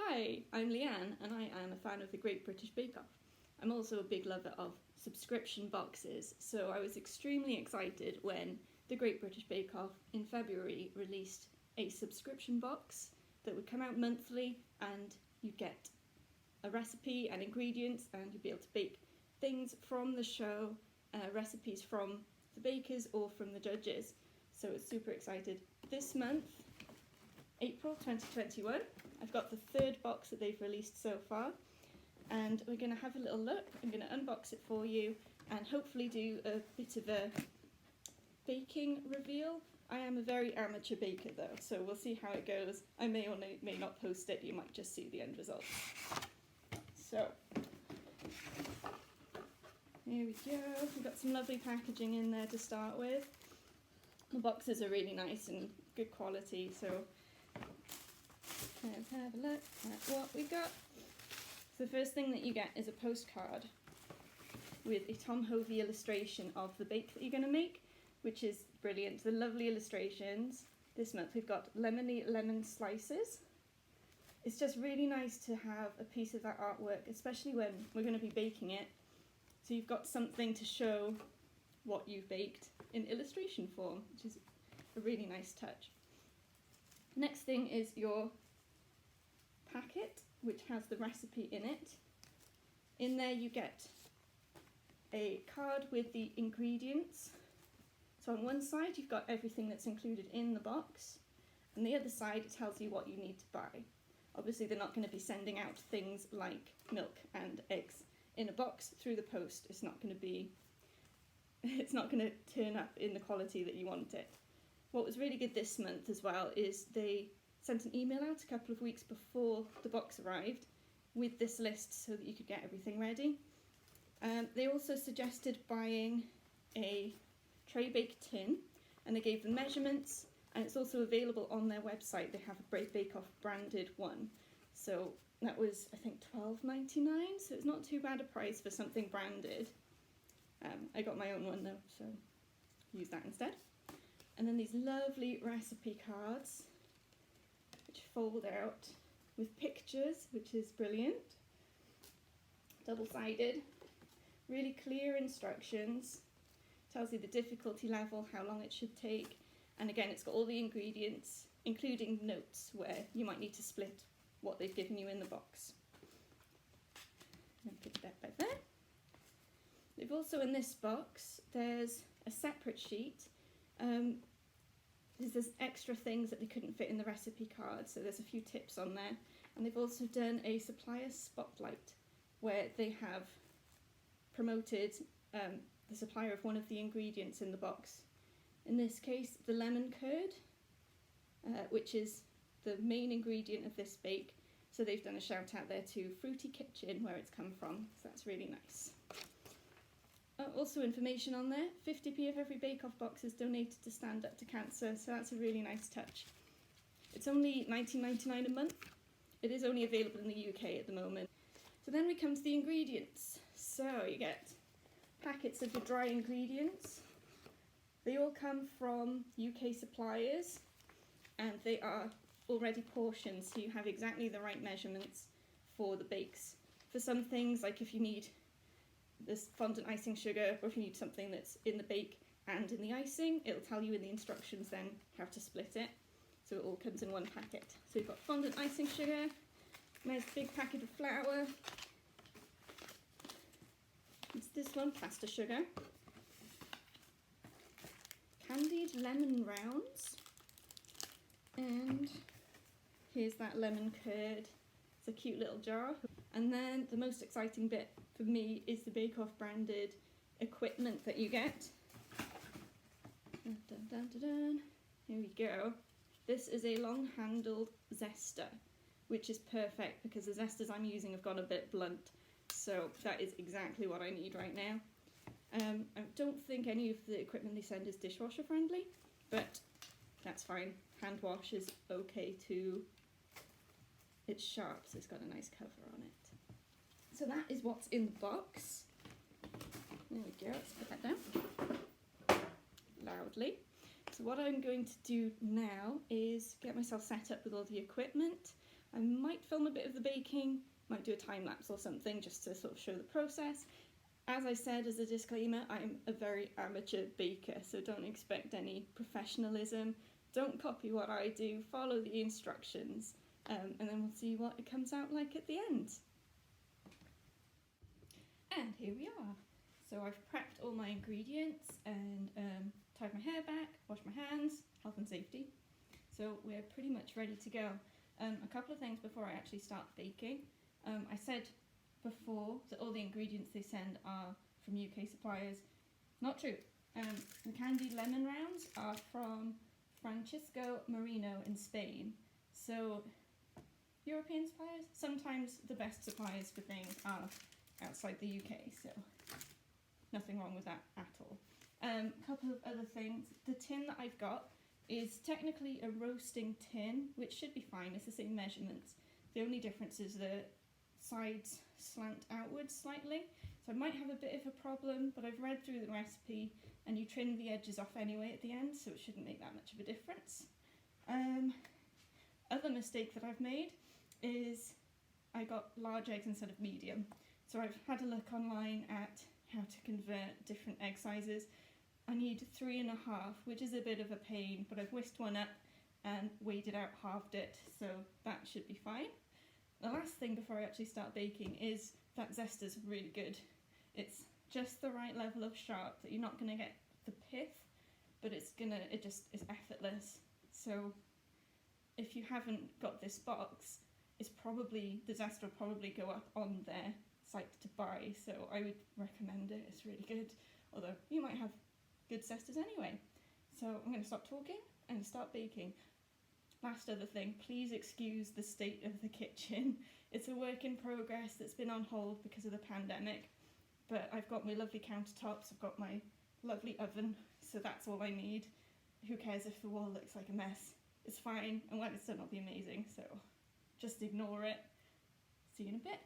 Hi, I'm Leanne and I am a fan of the Great British Bake Off. I'm also a big lover of subscription boxes, so I was extremely excited when the Great British Bake Off in February released a subscription box that would come out monthly, and you'd get a recipe and ingredients, and you'd be able to bake things from the show, recipes from the bakers or from the judges. So I was super excited. This month, April 2021, I've got the third box that they've released so far, and we're going to have a little look. I'm going to unbox it for you and hopefully do a bit of a baking reveal. I am a very amateur baker though, so we'll see how it goes. I may or may not post it, you might just see the end result. So, here we go. We've got some lovely packaging in there to start with. The boxes are really nice and good quality, so let's have a look at what we got. So the first thing that you get is a postcard with a Tom Hovey illustration of the bake that you're going to make, which is brilliant. The lovely illustrations. This month we've got Lemony Lemon Slices. It's just really nice to have a piece of that artwork, especially when we're going to be baking it. So you've got something to show what you've baked in illustration form, which is a really nice touch. Next thing is your packet, which has the recipe in it. In there you get a card with the ingredients. So on one side you've got everything that's included in the box, and the other side it tells you what you need to buy. Obviously they're not going to be sending out things like milk and eggs in a box through the post. It's not going to turn up in the quality that you want it. What was really good this month as well is they sent an email out a couple of weeks before the box arrived with this list so that you could get everything ready. They also suggested buying a tray bake tin, and they gave the measurements, and it's also available on their website. They have a Bake Off branded one, so that was I think $12.99, so it's not too bad a price for something branded. I got my own one though, so use that instead. And then these lovely recipe cards which fold out with pictures, which is brilliant. Double-sided, really clear instructions. Tells you the difficulty level, how long it should take, and again it's got all the ingredients, including notes where you might need to split what they've given you in the box. And put that back there. They've also, in this box, there's a separate sheet. There's extra things that they couldn't fit in the recipe card, so there's a few tips on there. And they've also done a supplier spotlight where they have promoted the supplier of one of the ingredients in the box. In this case, the lemon curd, which is the main ingredient of this bake. So they've done a shout out there to Fruity Kitchen, where it's come from, so that's really nice. Also information on there, 50p of every Bake Off box is donated to Stand Up to Cancer, so that's a really nice touch. It's only $19.99 a month. It is only available in the UK at the moment. So then we come to the ingredients. So you get packets of your dry ingredients. They all come from UK suppliers, and they are already portioned, so you have exactly the right measurements for the bakes. For some things, like if you need this fondant icing sugar, or if you need something that's in the bake and in the icing, it'll tell you in the instructions then how to split it. So it all comes in one packet. So you've got fondant icing sugar, nice big packet of flour. It's this one, caster sugar. Candied lemon rounds. And here's that lemon curd. It's a cute little jar. And then the most exciting bit for me is the Bake Off branded equipment that you get. Dun, dun, dun, dun, dun. Here we go. This is a long-handled zester, which is perfect because the zesters I'm using have gone a bit blunt. So that is exactly what I need right now. I don't think any of the equipment they send is dishwasher friendly, but that's fine. Hand wash is okay too. It's sharp, so it's got a nice cover on it. So that is what's in the box. There we go, let's put that down loudly. So what I'm going to do now is get myself set up with all the equipment. I might film a bit of the baking, might do a time lapse or something just to sort of show the process. As I said as a disclaimer, I'm a very amateur baker, so don't expect any professionalism. Don't copy what I do, follow the instructions, and then we'll see what it comes out like at the end. And here we are. So I've prepped all my ingredients and tied my hair back, washed my hands, health and safety. So we're pretty much ready to go. A couple of things before I actually start baking. I said before that all the ingredients they send are from UK suppliers. Not true. The candied lemon rounds are from Francisco Marino in Spain. So European suppliers, sometimes the best suppliers for things are outside the UK, so nothing wrong with that at all. A couple of other things. The tin that I've got is technically a roasting tin, which should be fine. It's the same measurements. The only difference is the sides slant outwards slightly, so I might have a bit of a problem, but I've read through the recipe and you trim the edges off anyway at the end, so it shouldn't make that much of a difference. Other mistake that I've made is I got large eggs instead of medium. So I've had a look online at how to convert different egg sizes. I need 3.5, which is a bit of a pain, but I've whisked one up and weighed it out, halved it, so that should be fine. The last thing before I actually start baking is that zester's really good. It's just the right level of sharp that you're not going to get the pith, but it just is effortless. So if you haven't got this box, the zester will probably go up on their site to buy, so I would recommend it. It's really good, although you might have good zesters anyway. So I'm going to stop talking and start baking. Last other thing, please excuse the state of the kitchen. It's a work in progress that's been on hold because of the pandemic, but I've got my lovely countertops, I've got my lovely oven, so that's all I need. Who cares if the wall looks like a mess? It's fine, and when it's done it'll be amazing, so just ignore it. See you in a bit.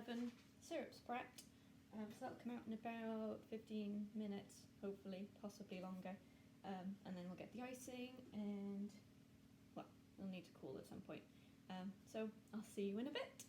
11 syrups prepped. So that'll come out in about 15 minutes, hopefully, possibly longer. And then we'll get the icing and, well, it'll need to cool at some point. So I'll see you in a bit.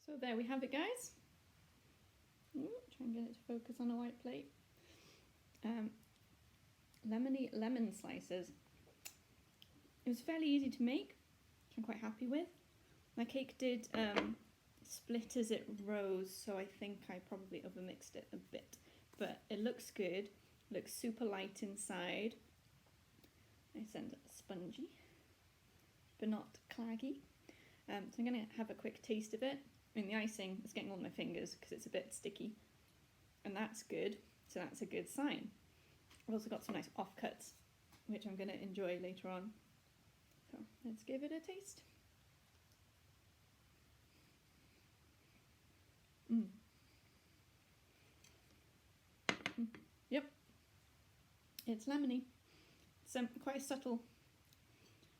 So there we have it, guys. Try and get it to focus on a white plate. Lemony Lemon Slices. It was fairly easy to make, which I'm quite happy with. My cake did split as it rose, so I think I probably overmixed it a bit. But it looks good. Looks super light inside. Nice and spongy, but not claggy. So I'm going to have a quick taste of it. I mean, the icing is getting on my fingers because it's a bit sticky, and that's good, so that's a good sign. I've also got some nice offcuts, which I'm going to enjoy later on. So let's give it a taste. Yep, it's lemony. It's quite subtle.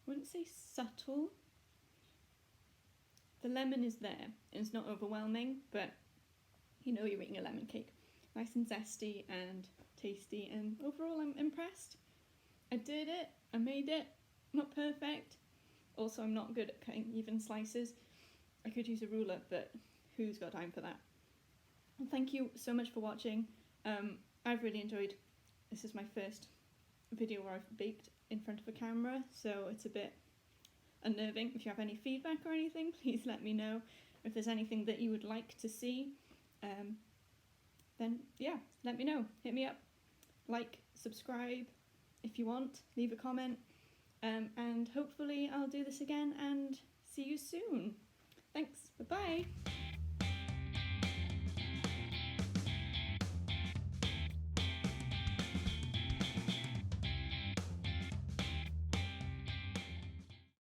I wouldn't say subtle. The lemon is there, and it's not overwhelming, but you know you're eating a lemon cake. Nice and zesty and tasty, and overall I'm impressed. I did it, I made it, not perfect. Also, I'm not good at cutting even slices. I could use a ruler, but who's got time for that? Well, thank you so much for watching. I've really enjoyed, this is my first video where I've baked in front of a camera, so it's a bit unnerving. If you have any feedback or anything, please let me know. If there's anything that you would like to see, then yeah, let me know. Hit me up, like, subscribe if you want, leave a comment, and hopefully I'll do this again and see you soon. Thanks, bye-bye.